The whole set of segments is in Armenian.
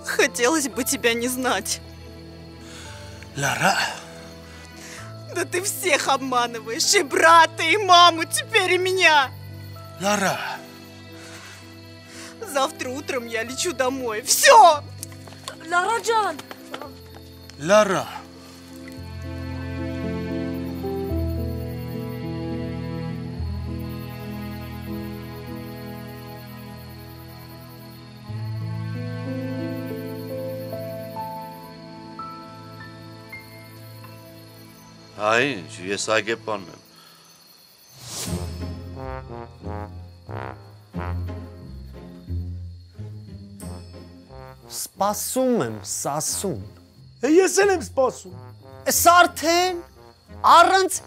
Хотелось бы тебя не знать. Лара. Да ты всех обманываешь, и брата, и маму, теперь и меня. Лара. Завтра утром я лечу домой. Все! Лара Джан. Лара. Այնչ, ես այգեպանն եմ։ Սպասում եմ, սասում։ Ես էլ եմ սպասում։ Էս արդեն առանց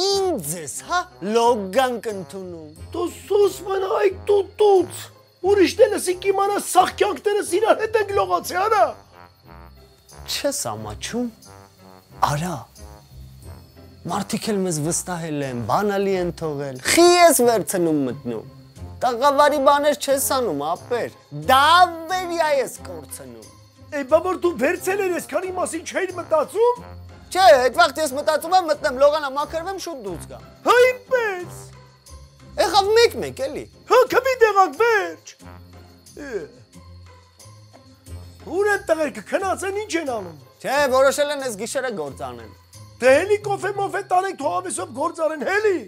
ինձ ես, հա, լոգան կընդունում։ Դու սուս մնա այք տուտուց։ Ուրիշներս ինք իմանա սաղ կյանքներս իրար հետ ենք լողացի, արա։ Չես ամաչում, արա։ Մարդիկ էլ մեզ վստահել են, բանալի են թողել, խի ես վերցնում մտնում, տաղավարի բաներ չես անում, ապեր, դավերյա ես կորցնում։ Էй, բաբոր դու վերցել էր ես, քանի մասին չէիր մտածում։ Չէ, այդ վաղտ ես մտածում եմ մտնեմ, լողանա մաքրվեմ, շուտ դուրս գամ։ Հա ինպես։ Եղավ մեկ էլի։ Հա կվի դեղակ վերջ։ Ուր են տղերքը քնած են ինչ են անում։ Չէ, որոշել են ես գիշերը գործ անեն։ Դե հելի կոֆե մոֆե տանենք թող ամիսով գործ արեն, հելի։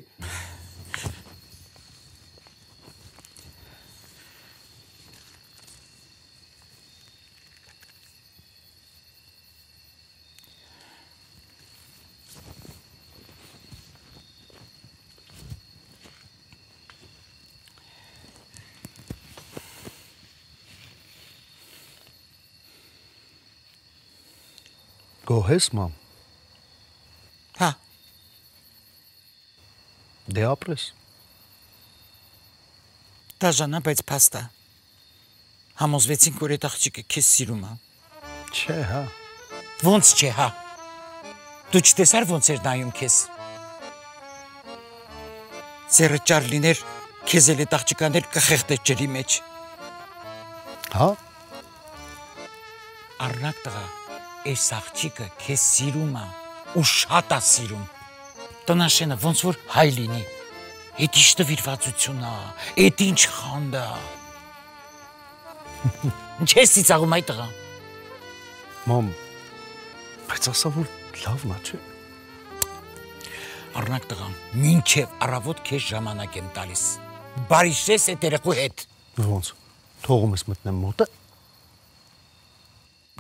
Գոհ ես, մամ։ Հա։ Դե ապրես։ Դաժանա, բայց փաստա։ Համոզվեցինք, որ այդ աղջիկը քեզ սիրում է։ Չէ, հա։ Ոնց չէ, հա։ Դու չտեսար ոնց էր նայում քեզ։ Սերը ճար լիներ, քեզ էլ այդ աղջիկան էլ կխեղդեր ջրի մեջ։ Հա։ Առնակ տղա, այս աղջիկը քեզ սիրում է ու շատ է սիրում։ Տնաշենը ոնց որ հայ լինի։ Էդ ինչ տվիրվածություն է, էդ ինչ խանդ է։ Ինչ ես ծիծաղում այդ տղա։ Մամ, բայց ասա որ լավն է, չէ։ Առնակ տղա, մինչև առավոտ քեզ ժամանակ եմ տալիս։ Բարի շես այդ երեխու հետ։ Ոնց, թողում ես մտնեմ մոտը։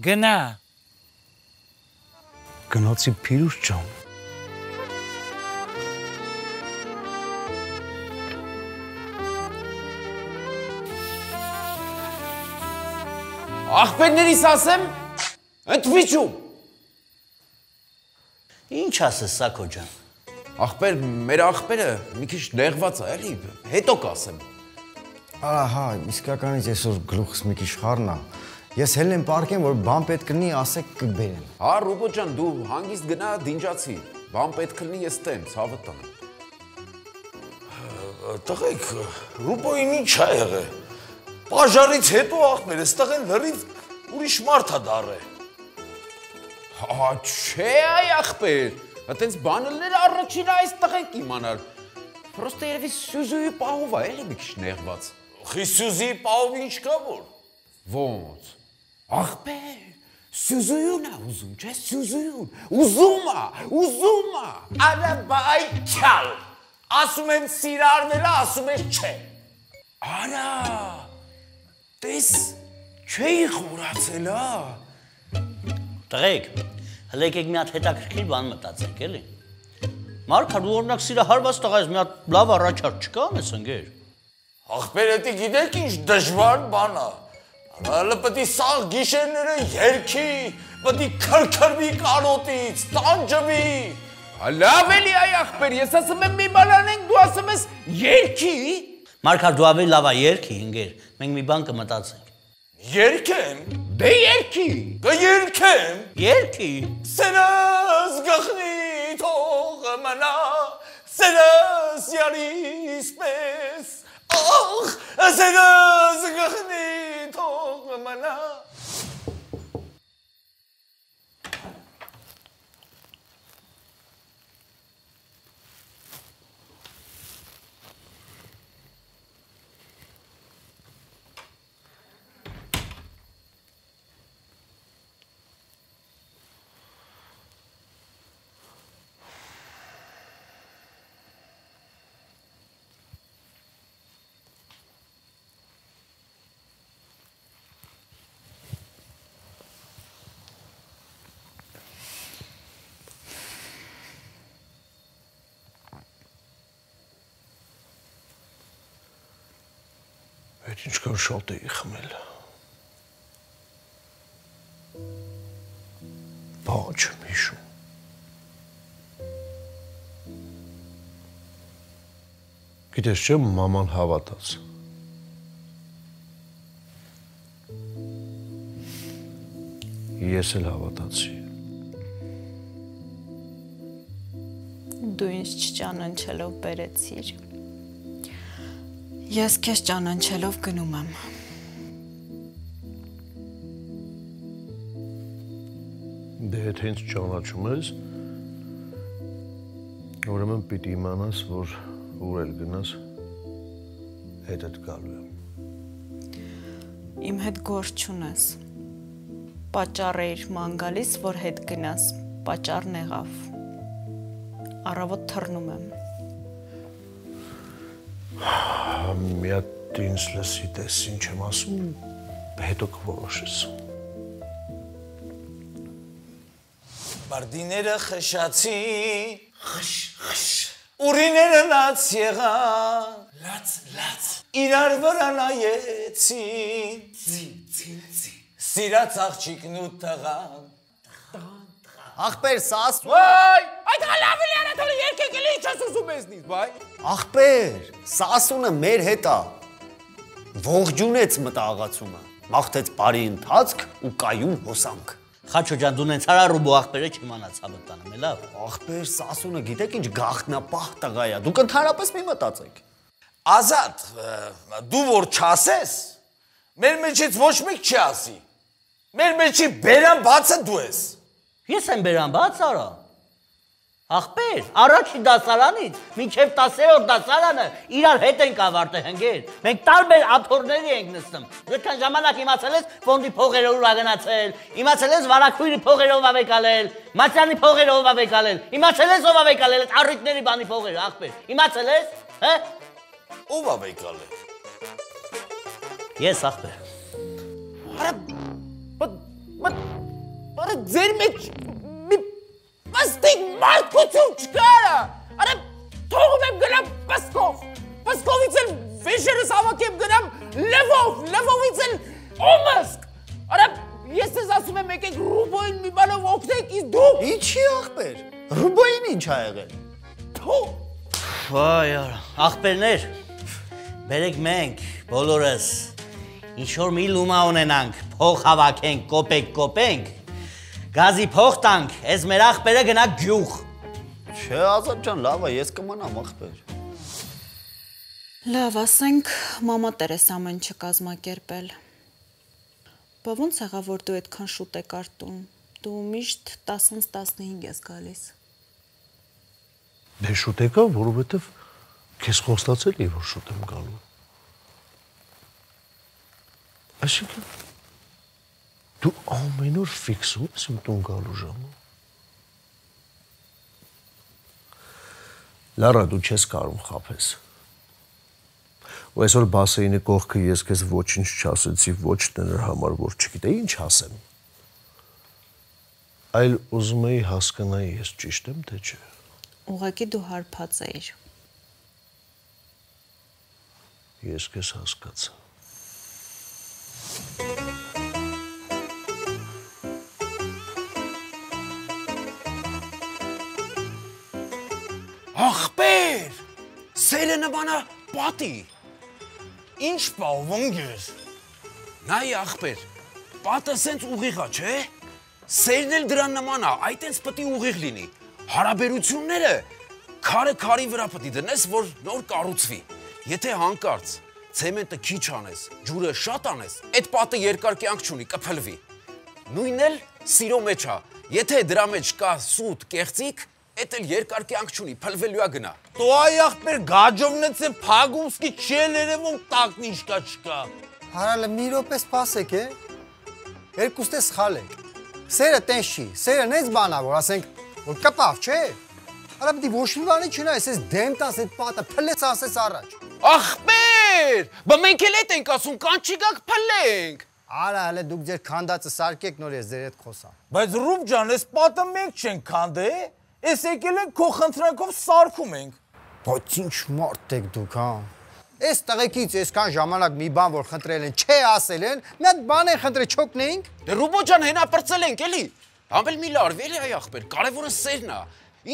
Գնա։ Գնացի Փիրուզ ջան։ Աղբերներիս ասեմ, ընդվիճում։ Ինչ ասես Սակո ջան։ Աղբեր, մեր աղբերը մի քիչ նեղված է, էլի, հետո կասեմ։ Ահա, իսկականից այսօր գլուխս մի քիչ խառն է։ Ես հել եմ պարկեմ, որ բան պետք լինի, ասեք կբերեմ։ Հա, Ռուբո ջան, դու հանգիստ գնա դինջացի։ Բան պետք լինի, ես տեմ, ցավը տան։ Տղեկ, Ռուբոին ինչ է եղել։ Պաժարից հետո աղբեր, այստեղ են լրիվ ուրիշ մարդ է դառել։ Հա, չէ, այ աղբեր։ Այտենց բանելները առաջինը այս տղեկ իմանար։ Պրոստը երևի Սյուզուի պահով է, էլի մի քիչ նեղված։ Խի Սյուզի պահով ինչ կա որ։ Ոնց։ Աղբեր, Սյուզույուն է ուզում, չէ, Սյուզույուն։ Ուզում է։ Արա բայ չալ։ Ասում եմ սիրարները, ասում ես չէ։ Արա, տես, չէի խորացել, Տղեկ, հələ եկեք մի հատ հետաքրքիր բան մտածենք, էլի։ Մարգար, դու օրինակ սիրահարված տղա ես, մի հատ լավ առաջարկ չկա անես ընկեր։ Աղբեր էդի գիտեք ինչ դժվար բան է։ Հələ պետք է սաղ գիշերները երգի, պետք է քրքրվի կարոտից, տանջվի։ Լավ էլի այ աղբեր, ես ասում եմ մի բան անենք, դու ասում ես երգի։ Մարգար, դու ավելի լավ է երգի, ընկեր, մենք մի բան կմտածենք։ Երգեմ։ Դե երգի։ Կերգեմ։ Երգի։ Սերս գխնի թող մնա, սերս յարիս պես, ախ, սերս գխնի թող մնա։ Այդ ինչքան շոտ էի խմել։ Բան չեմ հիշում։ Գիտես չէ, մաման հավատաց։ Ես էլ հավատացի։ Դու ինձ չճանաչելով բերեցիր։ Ես քեզ ճանաչելով գնում եմ։ Դե եթե ինձ ճանաչում ես, ուրեմն պիտի իմանաս, որ ուր էլ գնաս, հետդ գալու եմ։ Իմ հետ գործ չունես։ Պատճառ էիր ման գալիս, որ հետ գնաս, պատճառն եղավ։ Առավոտ թռնում եմ։ Մի հատ ինձ լսի, տես ինչ եմ ասում, հետո կորոշես։ Բարդիները խշացի, խշ, ուրիները լաց եղան, լաց, իրար վրա նայեցին, սիրած աղջիկն ու տղան, Աղբեր, սասուն։ Վայ, այդ հալավ էլի Անատոլի երկեք էլի ինչ ես ուզում եզնից, բայ։ Աղբեր, սասունը մեր հետ է։ Ողջունեց մտաղացումը, մաղթեց բարի ընթացք ու կայուն հոսանք։ Խաչո ջան, դու նենց արա Ռուբո աղբերը չիմանաց հավատանում, լավ։ Աղբեր, սասունը գիտեք ինչ գաղտնապահ տղա է, դուք ընդհանրապես մի մտածեք։ Ազատ, դու որ չասես, մեր մեջից ոչ մեկ չի ասի, մեր մեջի բերան բացը դու ես։ Ես եմ բերան բաց արա։ Աղբեր, առաջի դասարանից մինչև 10-րդ դասարանը իրար հետ ենք ավարտել հնգեր։ Մենք տարբեր աթոռների ենք նստում։ Այդքան ժամանակ իմացել ես ֆոնդի փողերով ա գնացել, իմացել ես վարակույրի փողերով ա վեկալել, Մացյանի փողերով ա վեկալել, իմացել ես ով ա վեկալել այդ առիթների բանի փողերը, աղբեր։ Իմացել ես, հա։ Ով ա վեկալել։ Ես աղբեր։ Արա ձեր մեջ մի պստիկ մարդկություն չկարա, արա թողում եմ գնամ պսկովից էլ վեժերս հավաք եմ գնամ լևովից էլ օմսկ, արա Ես ես ասում եմ եկեք ռուբոին մի բանով օգնեք, իսկ դու Ինչի ախպեր։ Ռուբոին ինչ ա եղել։ Վայ, ախպերներ։ Բերեք մենք բոլորս ինչ որ մի լումա ունենանք, փող հավաքենք, կոպենք, գազի փող տանք, այս մեր ախպերը գնա գյուղ։ Չէ, Ազատ ջան, լավ է, ես կմնամ ախպեր։ Լավ, ասենք մամա տերես ամեն չկազմակերպել։ Բա ոնց եղավ, որ դու այդքան շուտ եք արտում։ Դու միշտ 10-ից 15 ես գալիս։ Դե շուտ եկա, որովհետև քեզ խոստացել էի, որ շուտ եմ գալու։ Այսինքն դու ամեն օր ֆիքսում ես իմ տուն գալու ժամը։ Լարա, դու չես կարող խաբես։ Ու այսօր բասեինի կողքը ես քեզ ոչինչ չասեցի, ոչ նրա համար, որ չգիտեի ինչ ասեմ։ Այլ ուզում էի հասկանայի, ես ճիշտ եմ, թե չէ։ Ուղղակի դու հարբած էիր։ Ես քեզ հասկացա։ ախպեր, սերը նմանա պատի։ Ինչ պահվունգեր։ Նայ ախպեր, պատը սենց ուղիղա, չէ։ Սերն էլ դրան նման է, այդ այնց պետք է ուղիղ լինի։ Հարաբերությունները քարը քարի վրա պետք է դնես, որ նոր կառուցվի։ Եթե հանկարծ ցեմենտը քիչ անես, ջուրը շատ անես, այդ պատը երկար կյանք չունի, կփլվի։ Նույնն էլ սիրո մեջ է։ Եթե դրա մեջ կա սուտ, կեղծիք, այդ էլ երկար կյանք չունի, փլվելու է գնա։ Դու այ ախպեր գաջովնեցե փագումսկի չել երևում տակն ինչ կա չկա։ Հարալը մի րոպե սպասեք, է։ Երկուստե սխալ եք։ Սերը տենց չի, սերը նենց բան ա, որ ասենք, որ կպավ, չէ։ Արա պիտի ոչ մի բանի չնայես, ես դեմ տաս այդ պատը, փլեց ասես առաջ։ Ախպեր, բա մենք էլ էտ ենք ասում, կան չի գաք փլենք։ Արա, հələ դուք ձեր քանդածը սարքեք նոր ես ձեր հետ խոսամ։ Բայց Ռուբ ջան, այս պատը մենք չենք քանդե, այս եկել ենք քո խնդրանքով սարքում ենք։ Բայց ինչ մարդ եք դուք, հա։ Այս տղեկից այսքան ժամանակ մի բան որ խնդրել են, չէ ասել են, մի հատ բան են խնդրել չօգնեինք։ Դե Ռուբո ջան հենա պրծել ենք էլի։ Ամել մի լարվի էլի այ ախպեր, կարևորը սերն է։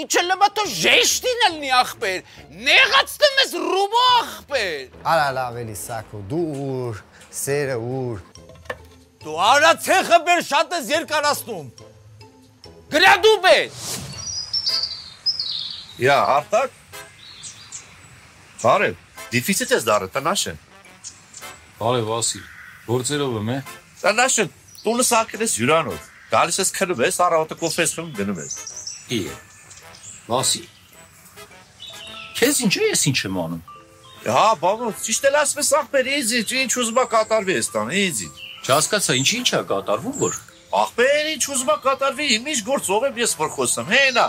Ինչ էլ լավա թո ժեշտին ելնի ախպեր։ Նեղացնում ես Ռուբո ախպեր։ Արա լավ էլի սակո, դու ուր, սերը ուր։ Դու արա ցեխը բեր շատ ես երկարացնում։ Գրա դու բեր։ Я, Արտակ։ Բարև, դիֆիցիտ ես դարը, տնաշեն։ Բարև, Վասիլ, գործերով եմ, է։ Տնաշեն, տունը սարքել ես հյուրանոց, գալիս ես քնում ես, առավոտը կոֆե ես խմում գնում ես։ Վասիլ, քեզ ինչ է, ես ինչ եմ անում։ Հա, բանոց, ճիշտ էլ ասում ես ախպեր, ինձ ինչ ուզում ա կատարվի ես տան, ինձ։ Չհասկացա, ինչ է կատարվում, որ։ Ախպեր, ինչ ուզում ա կատարվի, իմիջ գործով եմ ես որ խոսում, հենա,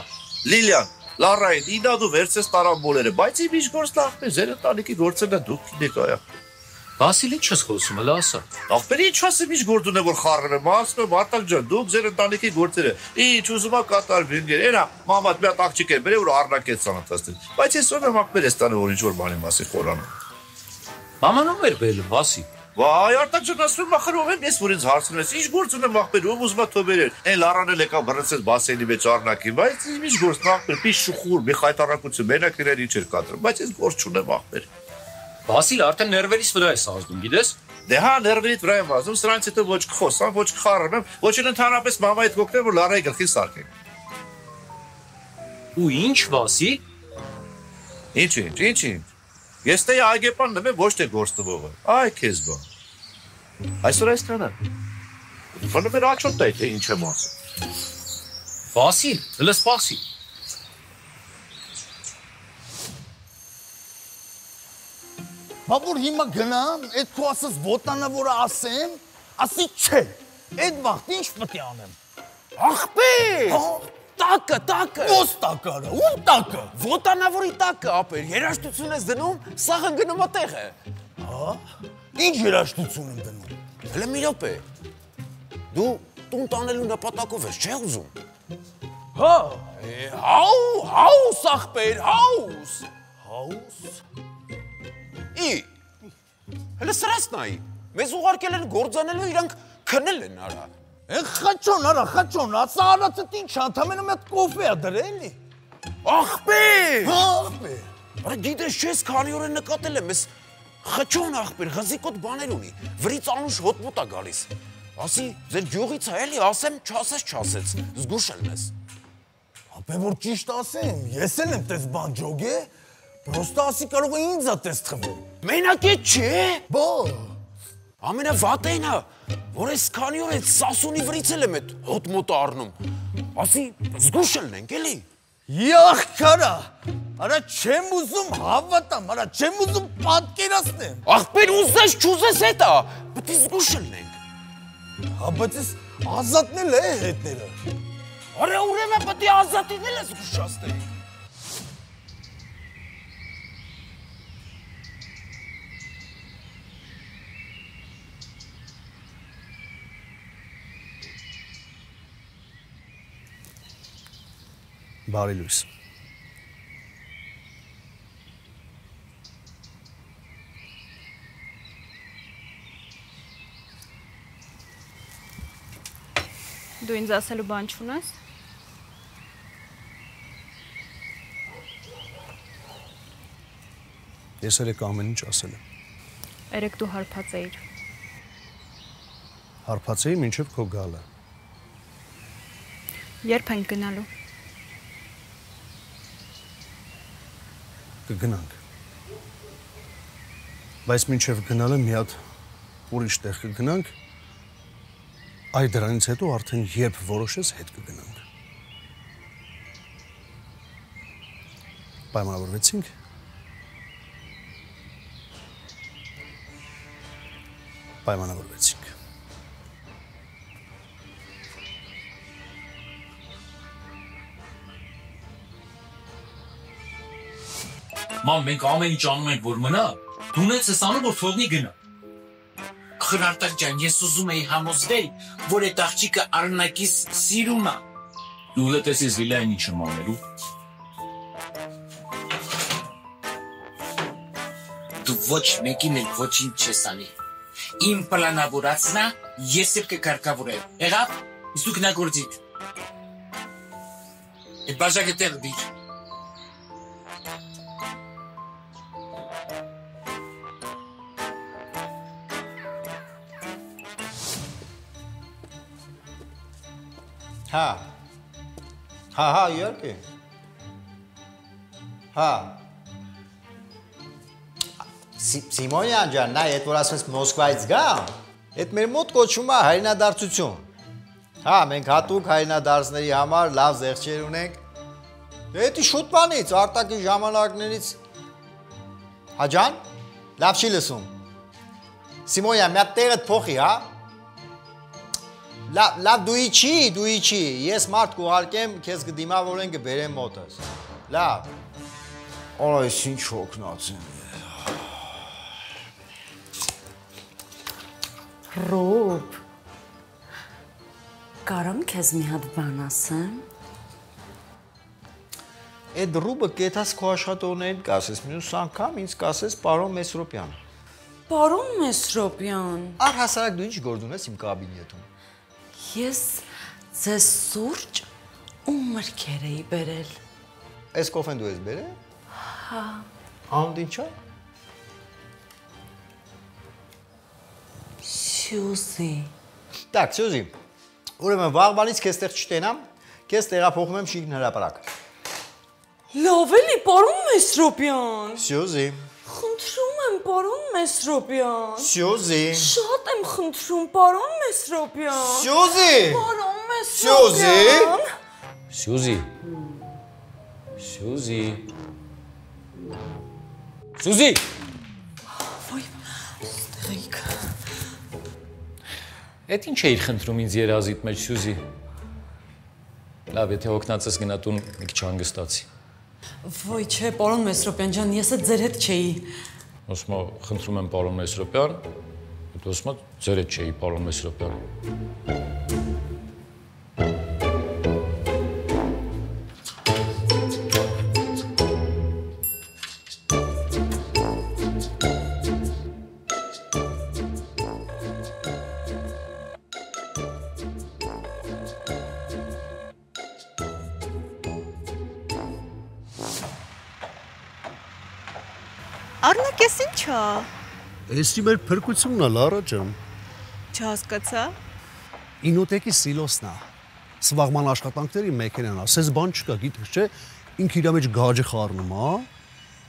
Լիլիան, Լարային, ինա դու վերցես տարամբոլերը, բայց իմիջ գործ ախպեր, ձեր ընտանիքի գործերն դուք գիտեք այա։ Վասիլ, ինչ ես խոսում, հələ ասա։ Ախպեր, ինչ ասեմ, ինչ գործ ունեմ որ խառնում եմ, ասում եմ Արտակ ջան, դուք ձեր ընտանիքի գործերը, ինչ ուզում ա կատարվի, ընկեր, հենա, մամատ մի հատ աղջիկ էր բերել, որ առնակեց ծանոթացնել։ Բայց ես ով եմ ախպեր ես տանը որ ինչ որ բանի մասին խորանում։ Մաման ով էր բերել, Վասիլ։ Վայ, Արտակ ջան, ասում եմ ախր ով եմ ես որ ինձ հարցնում ես, ինչ գործ ունեմ ախպեր, ով ուզում ա թո բերել։ Այն Լարան էլ եկավ բռնցեց բասեինի մեջ առնակին, բայց ինչ գործ ախպեր, մի շուխուր, մի խայտարակություն, մենակ իրեն ինչ էր կադրում, բայց ես գործ չունեմ ախպեր։ Վասիլ, արդեն ներվերից վրա ես ազդում, գիտես։ Դե հա, ներվերից վրա եմ ազդում, սրանից հետո ոչ կխոսամ, ոչ կխառնեմ, ոչ էլ ընդհանրապես մամայիդ կօգնեմ, որ Լարայի գլխին սարքենք։ Ու ինչ, Վասիլ։ Ինչ։ Ես թե այգեպանն եմ, ոչ թե գործտվողը։ Այ քեզ բա։ Այսօր այսքանը։ Բանը մեր աչոտ է, թե ինչ եմ ասում։ Վասիլ, հələ սպասի։ Բա որ հիմա գնամ, այդ քո ասած ոտանը որը ասեմ, ասի չէ։ Այդ վաղտ ինչ պետք է անեմ։ Ախպեր։ Տակը։ Ո՞ս տակը, ում տակը։ Ոտանավորի տակը, ապեր, երաշտություն ես դնում, սաղը գնում է տեղը։ Հա։ Ինչ երաշտություն եմ դնում։ Հələ մի րոպե։ Դու տուն տանելու նպատակով ես, չէ՞ ուզում։ Հա։ Haus ախպեր, haus։ Haus։ Հələ սրասն այ։ Մեզ ուղարկել են գործանելու, իրանք քնել են արա։ Են խաչոն, արա, խաչոն, ասա արածդ ինչ, անդամենը մետ կոֆե ա դրելի։ Ախպեր։ Ախպեր։ Արա գիտես չես քանի օր են նկատել եմ, ես խճոն ախպեր, ղզիկոտ բաներ ունի, վրից անուշ հոտմոտ ա գալիս։ Ասի, ձեր գյուղից ա էլի, ասեմ, չասես, զգուշ էլ մեզ։ Ապե որ ճիշտ ասեմ, ես էլ եմ տես բան ջոգ է, պրոստը ասի կարող է ինձ ա տես թվում։ Մենակ է չէ։ Բա։ Ամենավատը այն ա, որ ես քանի օր այդ սասունի վրից էլ եմ այդ հոտմոտը առնում։ Ասի, զգուշ ելնենք էլի։ Յախքարա, արա չեմ ուզում հավատամ, արա չեմ ուզում պատկերացնեմ։ Ախպեր ուզես չուզես հետա, պետք է զգուշ ելնենք։ Հա, բայց ես ազատնել է հետները։ Արա ուրեմն պետք է ազատին էլ զգուշացնենք։ Բարի լույս։ Դու ինձ ասելու բան չունես։ Ես երեք ամեն ինչ ասել եմ։ Երեք դու հարբած էիր։ Հարբած էի մինչև քո գալը։ Երբ ենք գնալու։ Կգնանք։ Բայց մինչև գնալը մի հատ ուրիշ տեղ կգնանք, այ դրանից հետո արդեն երբ որոշես հետ կգնանք։ Պայմանավորվեցինք։ Պայմանավորվեցինք։ Ման, մենք ամեն ինչ անում ենք, որ մնա, դու ունես ես անում, որ թողնի գնա։ Խրարտակ ջան, ես ուզում էի համոզվել, որ այդ աղջիկը արնակիս սիրում է։ Դու լետես վիլային ինչ եմ անելու։ Դու ոչ մեկին էլ ոչինչ չես անի։ Իմ պլանավորածնա ես էլ կկարգավորեմ։ Եղավ, իսկ դու գնագործիք։ Այդ բաժակը տեղ դիր։ Հա, իհարկե։ Հա։ Սիմոնյան ջան, նայ, այդ որ ասես Մոսկվայից գամ, այդ մեր մոտ կոչվում է հայրենադարձություն։ Հա, մենք հատուկ հայրենադարձների համար լավ զեղչեր ունենք։ Դե դա շուտ բանից, արտակի ժամանակներից։ Հա ջան, լավ չի լսում։ Սիմոնյան, մի հատ տեղդ փոխի, հա։ Լավ դու իչի, ես մարդ կուղարկեմ, քեզ կդիմավորեն կբերեմ մոտս։ Լավ։ Օր այս ինչ հոգնած եմ։ Ռոբ, կարամ քեզ մի հատ բան ասեմ։ Այդ ռուբը կետաս քո աշխատողներին կասես, մյուս անգամ ինձ կասես պարոն Մեսրոպյան։ Պարոն Մեսրոպյան։ Առհասարակ դու ինչ գործ ունես իմ կաբինետում։ Ես ձեզ սուրճ ու մրգեր էի բերել։ Այս կոֆեն դու ես բերել։ Հա։ Անդ ինչա։ Սյուզի։ Так, Սյուզի։ Ուրեմն վաղվանից քեզ տեղ չտենամ, քեզ տեղափոխում եմ Շինքն հրապարակ։ Լավ էլի, պարոն Մեսրոպյան։ Սյուզի։ Խնդրում եմ, պարոն Մեսրոպյան։ Սյուզի։ Շատ եմ խնդրում, պարոն Մեսրոպյան։ Սյուզի։ Պարոն Մեսրոպյան։ Սյուզի։ Սյուզի։ Սյուզի։ Ոյ, ստեղիկ։ Էդ ինչ էիր խնդրում ինձ երազիդ մեջ, Սյուզի։ Լավ, եթե օգնած ես գնա տուն մի քիչ հանգստացի։ Ոյ, չէ, պարոն Մեսրոպյան ջան, ես էլ ձեր հետ չէի։ Ոսմա խնդրում եմ պարոն Մեսրոպյան, այդ ոսմա ձեր հետ չէի, պարոն Մեսրոպյան։ Առնակ ես ինչա։ Էսի մեր փրկությունն է, Լարա ջան։ Չհասկացա։ Ինոտեկի սիլոսն է։ Սվաղման աշխատանքների մեքենան է, սես բան չկա, գիտես չէ, ինքը իր մեջ գաջը խառնում է,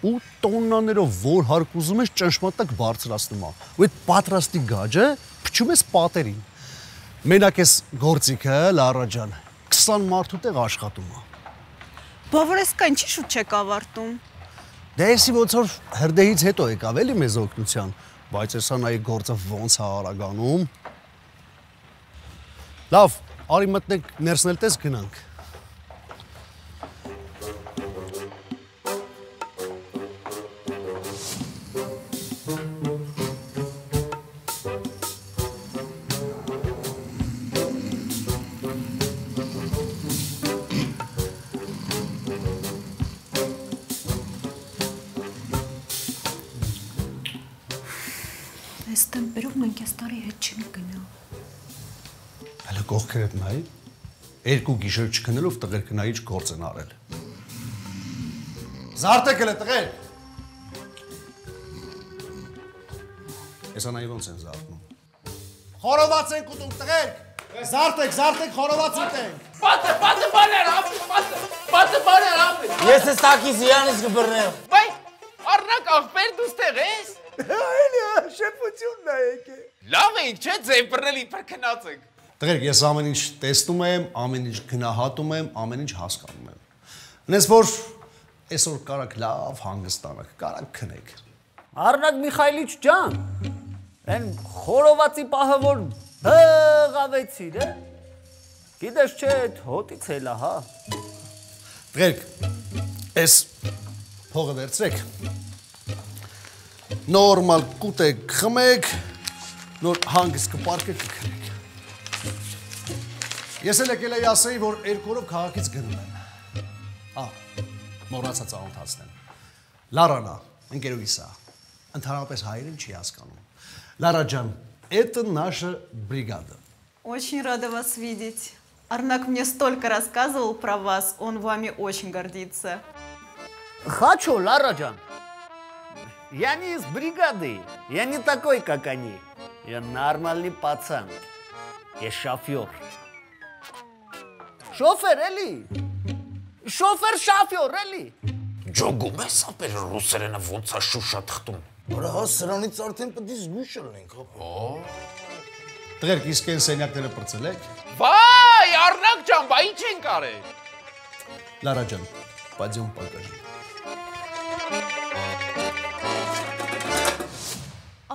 ու տոննաներով որ հարկ ուզում ես ճնշմատակ բարձրացնում է։ Ու այդ պատրաստի գաջը փչում ես պատերին։ Մենակ էս գործիքը, Լարա ջան, 20 մարդու տեղ աշխատում է։ Բա որ ես կա ինչի շուտ չեք ավարտում։ Դե էսի ոնց որ հրդեհից հետո եկավ էլի մեզ օգնության, բայց էսա նայի գործը ոնց է արագանում։ Լավ, արի մտնենք ներսն էլ տես գնանք։ Այս տեմպերով մենք այս տարի հետ չենք գնա։ Հələ կողքերդ նայի, երկու գիշեր չքնելով տղեր կնայիչ գործ են արել։ Զարտեք էլ է տղեր։ Հեսա նայի ոնց են զարթնում։ Խորոված ենք ուտում տղեր։ Զարտեք, խորոված ուտենք։ Պատը բաներ, պատը բաներ, ապի։ Ես ես տակից իրանից կբրնեմ։ Բայ, առնակ աղբեր դու ստեղ ես։ Այլի, շեփությունն է եկե։ Լավ ենք, չէ, ձեր բռնել իբր քնած ենք։ Տղերք, ես ամեն ինչ տեսնում եմ, ամեն ինչ գնահատում եմ, ամեն ինչ հասկանում եմ։ Նես որ այսօր կարաք լավ հանգստանաք, կարաք քնեք։ Առնակ Միխայլիչ ջան, այն խորովածի պահը որ բղավեցիր, գիտես չէ, այդ հոտից էլ է, հա։ Տղերք, այս փողը վերցրեք։ Նորմալ կուտեք, խմեք, նոր հանգիստ կպարկեք կքնեք։ Ես էլ եկել էի ասեի, որ երկու օրով քաղաքից գնում եմ։ Մոռացա ծանոթացնեմ։ Լարանա, ընկերուհիս է, ընդհանրապես հայերեն չի հասկանում։ Лара ջան, это наша бригада. Очень рада вас видеть. Арнак мне столько рассказывал про вас, он вами очень гордится. Хочу, Лара ջան. Я не из бригады, я не такой, как они. Я нормальный пацан. Я шофер. Շոֆեր էլի։ Շոֆեր էլի։ Ջոգում ես ապեր ռուսերենը ոնց է շուշա թխտում։ Արա հա սրանից արդեն պետք է զգույշ լինենք, հա։ Տղերք, իսկ այն սենյակները պրծել եք։ Վայ, Առնակ ջան, բա ինչ ենք արել։ Լարա ջան, пойдем покажем։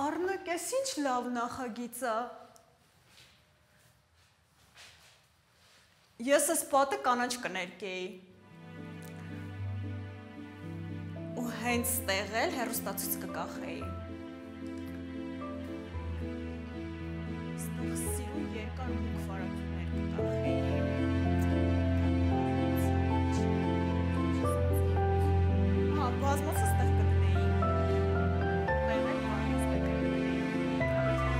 Առնակ, ես ինչ լավ նախագիծ է։ Ես այս պատը կանաչ կներկեի։ Ու հենց ստեղ էլ հեռուստացույց կկախեի։ Ստեղ սիրուն երկար մուկ վարակումներ կկախեի։ Հա, բազմոցը ստեղ կդնեի։ Մեղել պարմիստը կդնեի։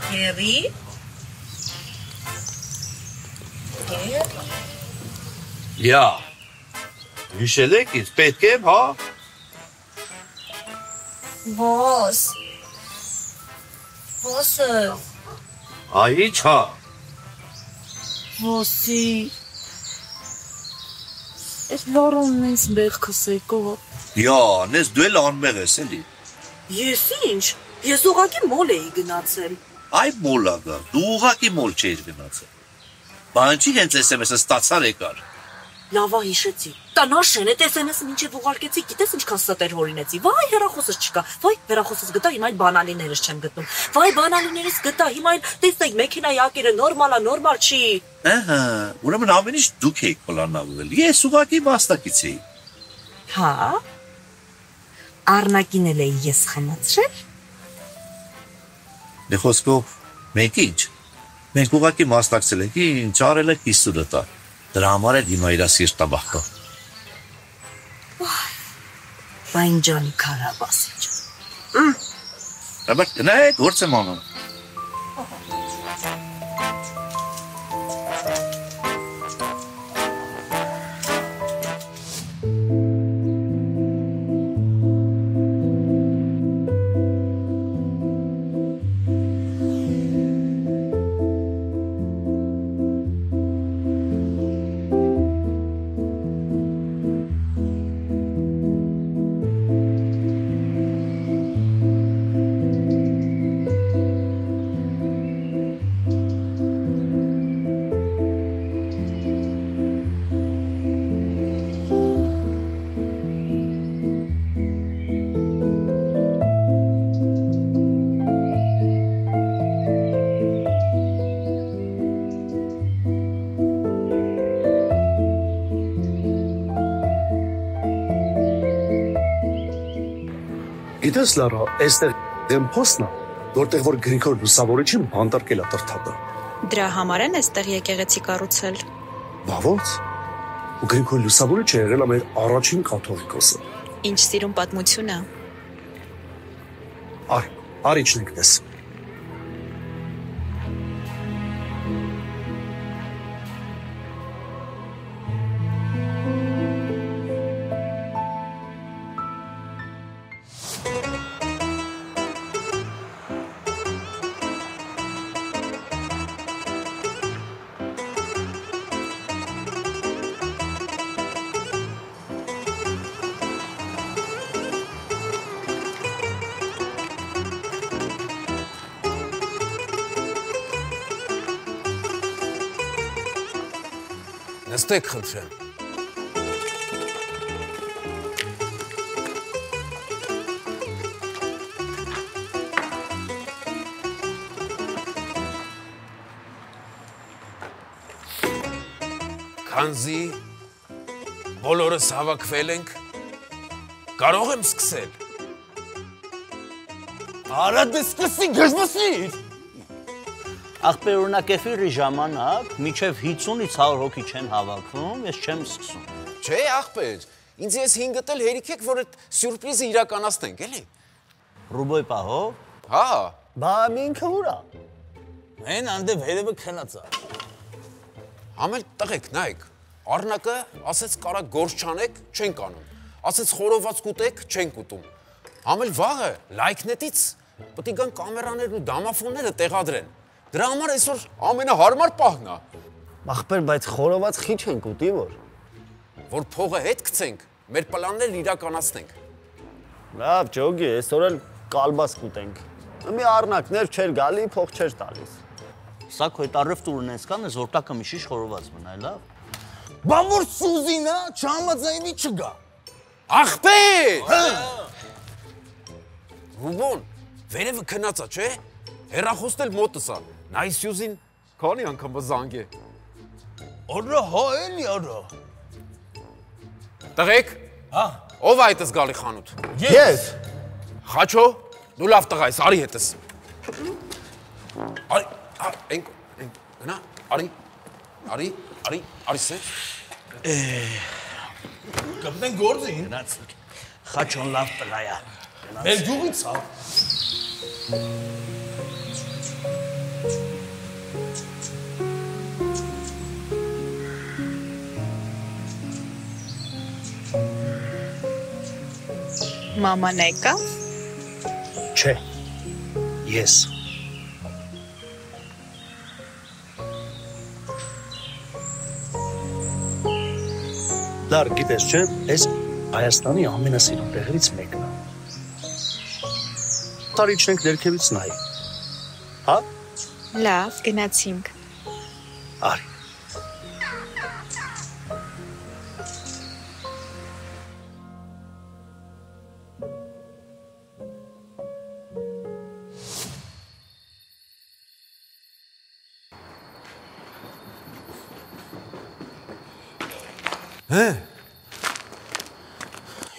Հերի։ Յա։ Հիշել եք ինձ, պետք եմ, հա։ Ոս։ Ոսը։ Այ ինչ, հա։ Ոսի։ Ես լորոնն ինձ բեղքս եկով։ Յա, նես դու էլ անմեղ ես էլի։ Ես ինչ։ Ես ուղղակի մոլ էի գնացել։ Այ մոլա գա, դու ուղղակի մոլ չէիր գնացել։ Բանջի հենց SMS-ը ստացար եկար։ Լավա հիշեցի։ Տանաշեն այդ SMS-ը մինչև ուղարկեցի, գիտես ինչքան ստեր հորինեցի։ Վայ, հեռախոսս չկա։ Վայ, հեռախոսս գտա, հիմա այդ բանալիներս չեմ գտնում։ Վայ, բանալիներս գտա, հիմա այն տեսեք մեքենայի ակերը նորմալ է, նորմալ չի։ Ահա, ուրեմն ամեն ինչ դուք եք պլանավորել։ Ես ուղղակի մասնակից էի։ Հա։ Առնակին էլ էի ես խմացրել։ Դե խոսքով, մենք ինչ։ Մենք ուղղակի մասնակցել ենք, ինչ արել եք Իսուրը տա։ Դրա համար էլ հիմա իրա սիրտը բախտա։ Վայն ջանի քարաբասի ջան։ Բայց գնայք, գործ եմ անում։ Գիտես Լարա, այստեղ դեմ փոստն է, որտեղ որ Գրիգոր Լուսավորիչին բանտարկել է տրթապը։ Դրա համար են այստեղ եկեղեցի կառուցել։ Բա ո՞նց։ Ու Գրիգոր Լուսավորիչը եղել է մեր առաջին կաթողիկոսը։ Ինչ սիրուն պատմություն է։ Արի չնենք տես։ Նստեք խնդրեմ։ Քանզի բոլորս հավաքվել ենք, կարող եմ սկսել։ Արա դե սկսի գժվսիր։ Ախպեր օրինակ էֆիրի ժամանակ միջև 50-ից 100 հոգի չեն հավաքվում, ես չեմ սկսում։ Չէ, ախպեր, ինձ ես 5 էլ հերիք եք, որ այդ սյուրպրիզը իրականացնենք, էլի։ Ռուբոյ պահով։ Հա։ Բա ինքը ուրա։ Մեն անդե վերևը քնածա։ Համել տղեկ, նայեք, առնակը ասեց կարա գործ չանեք, չենք անում։ Ասեց խորոված կուտեք, չենք ուտում։ Համել վաղը լայքնետից պետք է գան կամերաներն ու դամաֆոնները տեղադրեն։ Դրա համար այսօր ամենահարմար պահն է։ Ախպեր, բայց խորոված խիչ ենք ուտի որ։ Որ փողը հետ գցենք, մեր պլաններն իրականացնենք։ Լավ, ջոգի, այսօր էլ կալբաս կուտենք։ Մի առնակներ չէր գալի, փող չէր տալիս։ Սա քո այդ առևտուրն էսքան է, որ տակը միշի խորոված մնա, լավ։ Բա որ Սուզինա չհամաձայնի չգա։ Ախպեր։ Ռուբոն, վերևը քնածա, չէ՞։ Հեռախոսն էլ մոտս է։ Նայ Սյուզին քանի անգամ բզանգ է։ Արա հա էլի արա։ Տղեկ։ Հա։ Ով է այդս գալի խանութ։ Ես։ Խաչո, դու լավ տղա ես, արի հետս։ Արի, գնա, արի սեր։ Կպնեն գործին։ Գնացինք։ Խաչոն լավ տղա է։ Մեր գյուղից է։ Մաման եկավ։ Չէ, ես։ Լար, գիտես չէ, այս Հայաստանի ամենասիրուն տեղերից մեկն է։ Տարի չենք ներքևից նայի։ Հա։ Լավ, գնացինք։ Արի։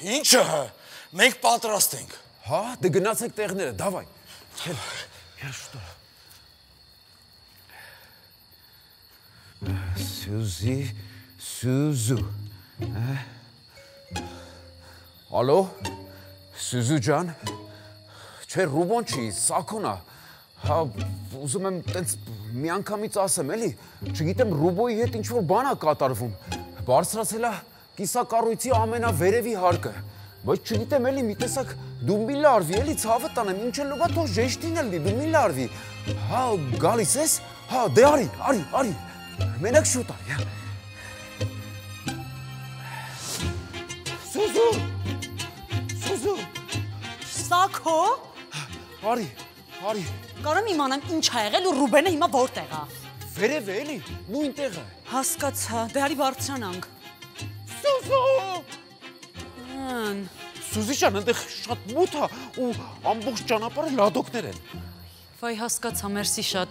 Ինչը, մենք պատրաստ ենք։ Հա, դե գնացեք տեղները, դավայ։ Սյուզի, Սյուզու։ Ալո, Սյուզու ջան։ Չէ, Ռուբոն չի, Սաքոնա։ Հա, ուզում եմ տենց մի անգամից ասեմ, էլի, չգիտեմ Ռուբոյի հետ ինչ-որ բան է կատարվում։ Բարձրացել է կիսակառույցի ամենավերևի հարկը, բայց չգիտեմ էլի մի տեսակ դու մի լարվի, էլի ցավը տանեմ, ինչ էլ լուգա թող ժեշտին էլ դու մի լարվի։ Հա, գալիս ես։ Հա, դե արի։ Մենակ շուտ արի, հա։ Սուզու։ Սաքո։ Արի։ Կարամ իմանամ ինչ ա եղել ու Ռուբենը հիմա որտեղ է։ Վերև է էլի, նույն տեղը։ Հասկացա, դե արի բարձրանանք։ Սուզի ջան, այնտեղ շատ մութ է ու ամբողջ ճանապարհը լադոկներ են։ Վայ, հասկացա, մերսի շատ։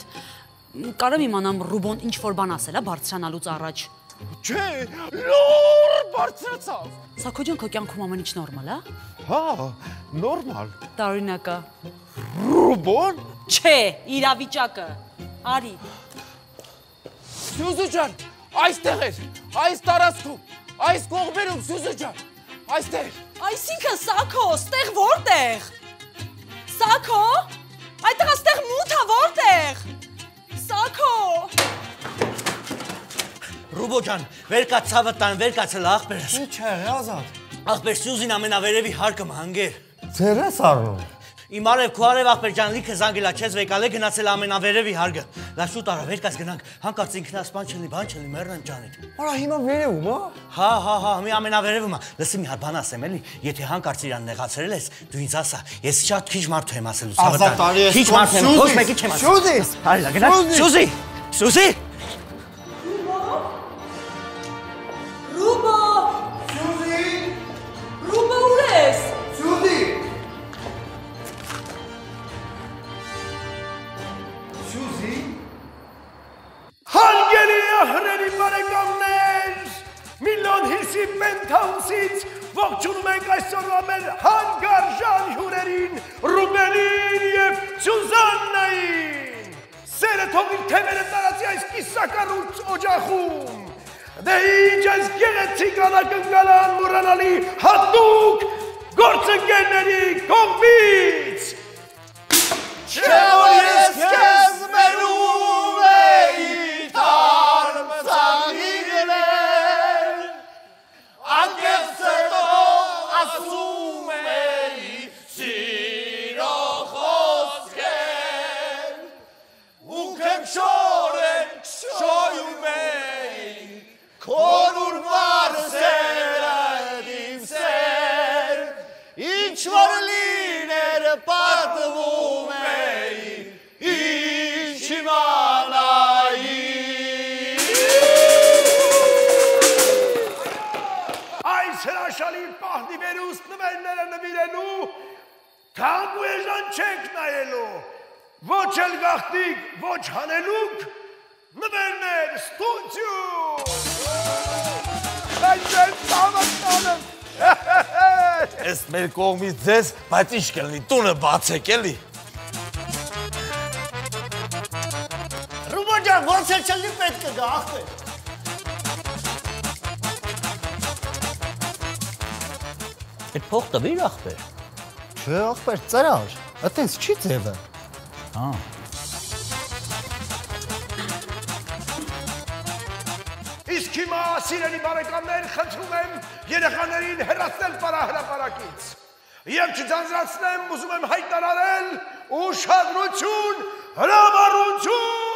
Կարամ իմանամ Ռուբոն ինչ որ բան ասել է բարձրանալուց առաջ։ Չէ, նոր բարձրացավ։ Սակո ջան, քո կյանքում ամեն ինչ նորմալ է։ Հա, նորմալ։ Տարօրինակա։ Ռուբոն։ Չէ, իրավիճակը։ Արի։ Սյուզու ջան, այստեղ էր, այս տարածքում, այս կողմերում Սյուզու ջան, այստեղ։ Այսինքն Սակո, ստեղ որտեղ։ Սակո, այդտեղ աստեղ մութա որտեղ։ Սակո։ Ռուբո ջան, վեր կա ցավը տան, վեր կացել աղբերս։ Ինչ է, Ազատ։ Աղբեր Սյուզին ամենավերևի հարկը հանգեր։ Ձեր ես առնում։ Իմ արև քո արև աղբեր ջան լիքը զանգելա չես վեկալ է գնացել ամենավերևի հարգը։ Լա շուտ արա վեր կաց գնանք, հանկարծ ինքնասպան չլի, բան չլի, մեռնեմ ջանիդ։ Արա հիմա վերևում, հա։ Հա, մի ամենավերևում է։ Լսի մի հատ բան ասեմ էլի, եթե հանկարծ իրան նեղացրել ես, դու ինձ ասա, ես շատ քիչ մարդ եմ ասելու, Ազատ արի ես։ Քիչ մարդ եմ, ոչ մեկի չեմ ասել։ Սյուզի։ Արի լա գնա։ Սյուզի։ Սյուզի։ Ռուբո։ Սյուզի։ Ռուբո ուր ես։ Սյուզի։ Հարգելի ահրերի բարեկամներ, Միլոն Հիսի Պենթհաուսից ողջունում ենք այսօրվա մեր հարգարժան հյուրերին Ռուբենին և Սյուզաննային։ Սերը թող իր թևերը տարածի այս կիսակառույց օջախում։ Դե ինչ այս գեղեցիկ անակնկալան մոռանալի հատուկ գործընկերների կողմից։ Չէ որ ես քեզ մերում էի թարմ ծաղիրներ, անկեղծ սրտով ասում էի սիրո խոսքեր, ու քնքշորեն շոյում էի քոնուր մարսերը իմ սեր, ինչ որ լիներ պատվում էի, ինչ իմանայի։ Այս հրաշալի պահնի վերուստ նվերները նվիրելու, թանկու էժան չենք նայելու, ոչ էլ գաղտնիք, ոչ հանելուկ, նվերներ ստուդիում։ Այս ձեզ տանեմ։ Ես մեր կողմից ձեզ, բայց ինչ կլնի, տունը բացեք էլի։ Ռուբո ջան, ոնց էլ չլինի պետք է գա, աղբեր։ Այդ փող տվիր աղբեր։ Չէ, աղբեր, ծրար, այտենց չի ձևը։ Հա։ Իսկ հիմա, սիրելի բարեկամներ, խնդրում եմ երեխաներին հեռացնել պարահրապարակից։ Եվ չձանձրացնեմ, ուզում եմ հայտարարել ուշադրություն, հրավառություն։